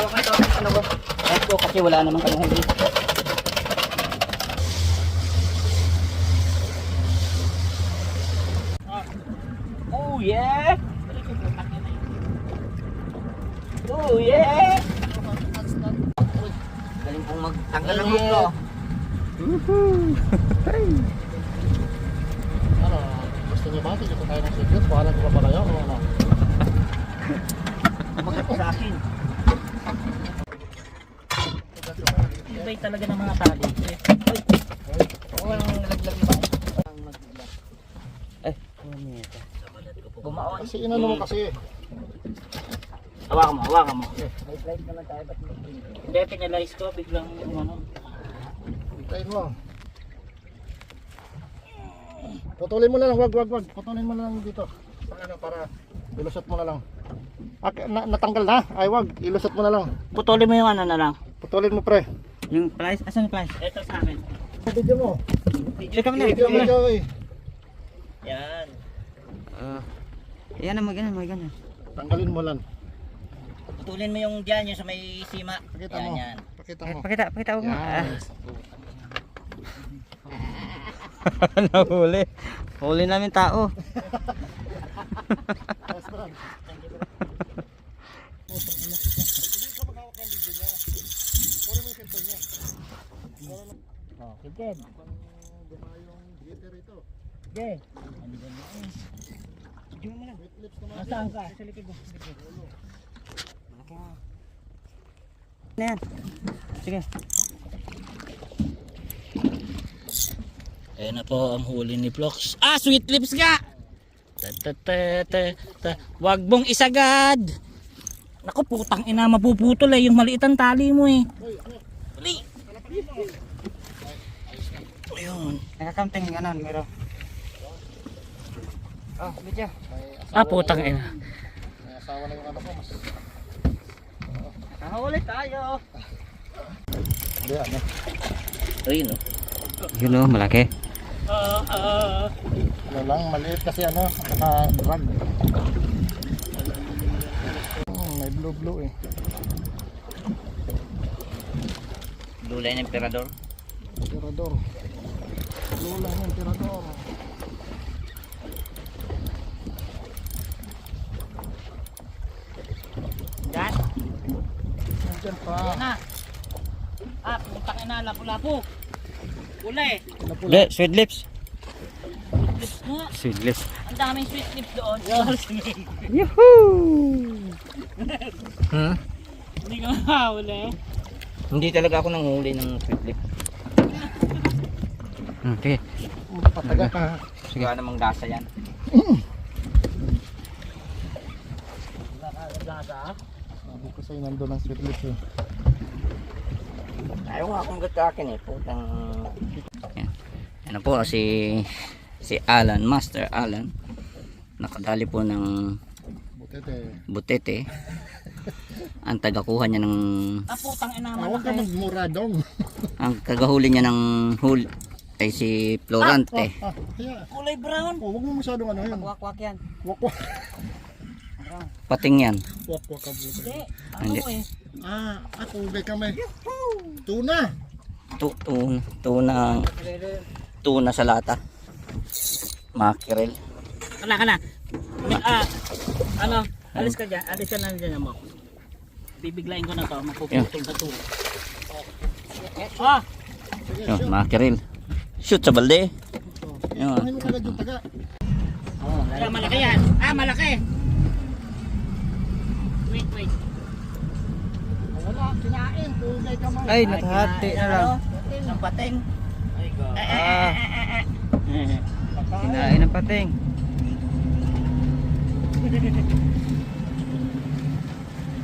hawak na ito. Ano ko? Ito kasi wala naman kayong huli. Oh yeah! Oh yeah! Galing pong magtanggal ng huklo. Ano, gusto niyo ba? Dito tayo ng secret. Pahalan ko ba pala yun? Ano? Bakit po sa akin? Ibay talaga ng mga tali. Walang nalaglag ba? Eh, bumaon. Kasi inano mo kasi. Hawakan mo, hawakan mo. Light naman tayo, ba't mo? Hindi, pinalize ko, biglang ano. Hintayin mo. Putulin mo na lang, wag. Putulin mo na lang dito. Para ilusot mo na lang. Natanggal na? Ay wag, ilusot mo na lang. Putulin mo yung ano na lang. Putulin mo pre. Yung plies? Asan yung plies? Ito sa akin. Video mo. Video kami na. Video eh. Yan. Yan na, magana. Tanggalin mo lang. Putulin mo yung dyan, yung sa may sima. Pakita yan, mo. yan. Pakita mo. Yan. Nahuli. Huli namin tao. Oh, kitten. Okay. Nasaan ka? Sa likod mo. Ano yan? Sige. Ayan na po ang huli ni Flox. Ah, sweet lips ka! Wag mong isagad! Naku, putang ina, mapuputol eh. Yung maliit ang tali mo eh. Uli! Ayun. Nakakamting ganon, meron. Oh, video. Ah, putang ina. May asawa na yung ano ko mas. Nakahuli tayo. Hindi ano. Ayun o. Yun o, malaki. Ano lang, maliit kasi ano, naka-drag. May blue eh. Blue line emperador. Tirador. Blue lang yung tirador. Yan. Nandiyan pa. Ayan na. Ah, putang ina, lapu-lapu. Uli. Hindi, sweet lips. Lips nga. Sweet lips. Ang daming sweet lips doon. Yuhuu! Hindi ka mahuli. Hindi talaga ako nanghuli ng sweet lips. Okay. Pataga ka. Sige. Wala namang gasa yan. Sabi ko sa'yo, nandun ang sweet lips eh. Ayaw nga akong gatakin eh. Putang... Yan na po si Alan, Master Alan. Nakadali po ng Butete. butete. Ang tagakuha niya ng Ah, putang ina, Huwag ka malaki. magmura dong. ang kagahuli niya ng huli ay si Florante. Kaya, Kulay brown. huwag mo masyadong ano yun. Wakwak yan. Wakwak. Pating yan. Wakwak ka buti. Hindi. Ano Hindi. mo eh. Ako may kamay. Tuna. Tuna sa lata. Mackerel. Wala ka na. Ah, ano? Alis ka dyan. Alis ka na dyan mo. Bibiglayin ko na to. Mapuputol sa tulo. Ah! Yun, mackerel. Shoot sa balde. Yun. Ano mo kagad yung taga? Kaya malaki yan. Ah, malaki. Wait. Wala, kinain. Kulay kamay. Ay, nakahati na lang. Ang pating. Ay, God. Kinain ng pating.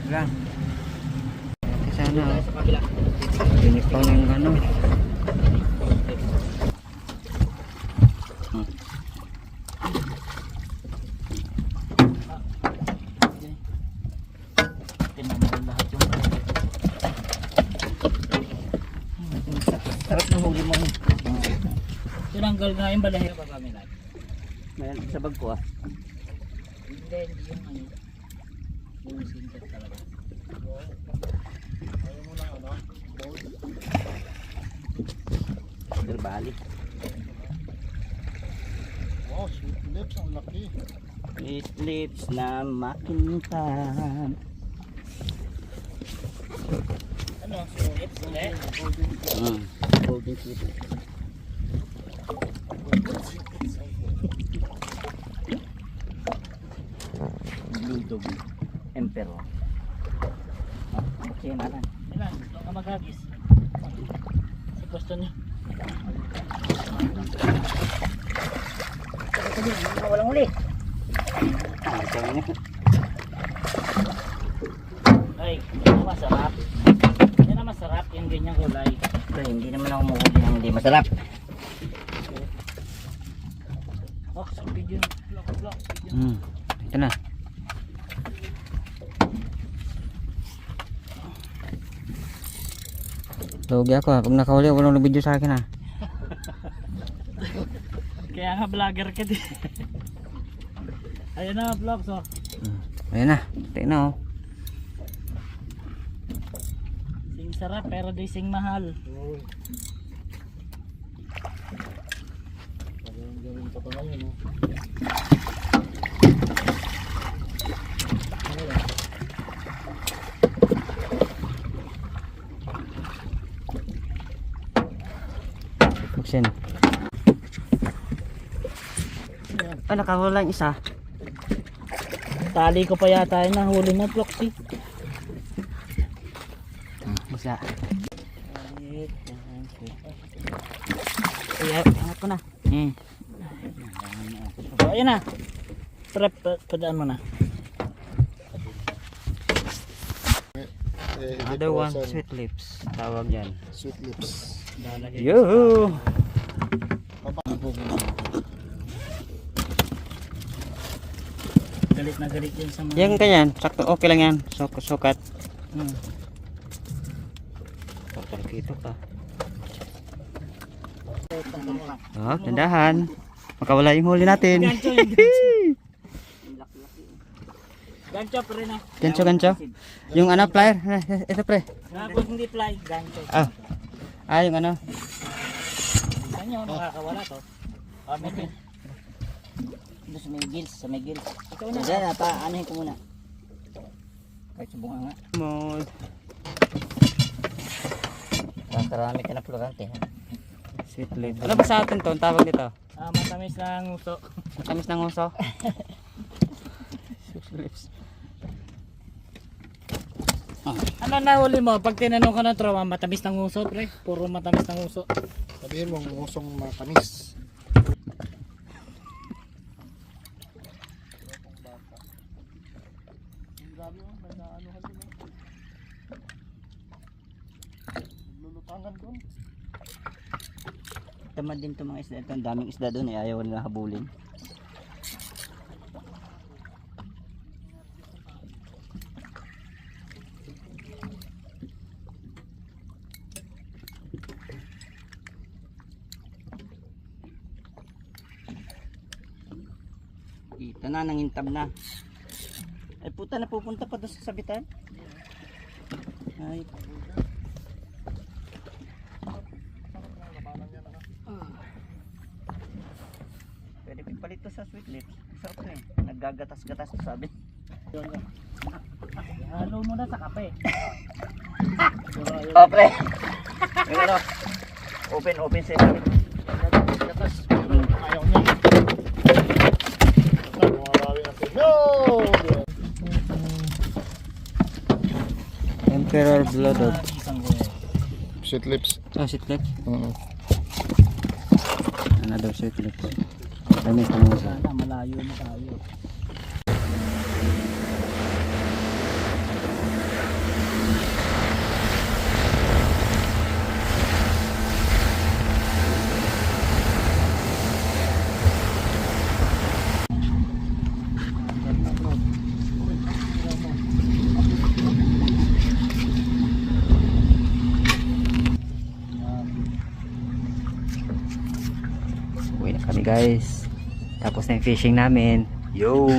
Lang. Sana Sa kabila. pinipang yung ano. Tinanggal lahat yung Sarap ng huli mo. tinanggal nga yung balahiya pa kami lahat. Mayroon sa bag ko ah. Hindi yung ano. Yung singkat talaga. tali. Oh, sweet lips, ang laki. Sweet lips na makintab. Ano? Lips ulit? Golden sweet lips. Blue dog. Emperor. Okay, naran. Ilan? Ito ka maghagis. Si gusto niya. Walang uli. Ito nga. Ay, yan ang masarap. Yan ang masarap, yung ganyang kulay. Pero hindi naman ako mahuli ng hindi masarap. Oh, sa video. Vlog. Video. Ito na. Lugi ako pag nakahuli walang video sa akin Kaya nga vlogger ka din. Ayan na vlog, so. Ayan na, tingnan na Sing sarap pero di sing mahal. Uy. Gawin pa pa ngayon, oh. Buksin. Nakahula yung isa. Tali ko pa yata yun nahuli na Floxy. Isa. Ay, angat ko na. So, ayan na. Trap, padaan mo na. Another one, sweet lips. Tawag yan. Sweet lips. Yoo! Galit na galit yun sa mga... Yan kanyan, sakto okay lang yan. Sukat. Dito pa. Oh, tandahan. Makawala yung huli natin. Gancho yun, gancho. Gancho pre na. Gancho. Yung ano, plier. Ito pre. Pag hindi fly, gancho. Yung ano. Saan nyo makakawala to? May Ito sa may gills. ikaw na. Diyan, anuhin ko muna. Kahit sa bunga nga. Mod. Karami ka na plurante. Sweet lips. Ano ba sa atin to? Ang tawag dito? Matamis na nguso. Matamis ng uso. Sweet lips. Ano nahuli mo? Pag tinanong ka ng trawa, matamis ng nguso pre. Puro matamis ng nguso. Sabihin mo, ngusong matamis. Lulutangan doon. Tamad din itong mga isda. Ito, ang daming isda doon eh. Ayaw nila habulin. Ito na, nangintab na. Ay puta, napupunta pa doon sa sabitan. Ay. Pwede pipalit to sa sweet lips. Sarap na eh. Naggagatas-gatas to sabi. Halo mo na sa kape. Oh pre. Yung ano. Open sa sabi. Gatas. Ayaw niya. Bumabali natin. No! Emperor Blood Dog. Sweet lips. Oh, sweet lips. Oo. Another sweet lips. Tamis na mo siya. Sana malayo na tayo. Uwi na kami guys. Tapos na yung fishing namin. Yo!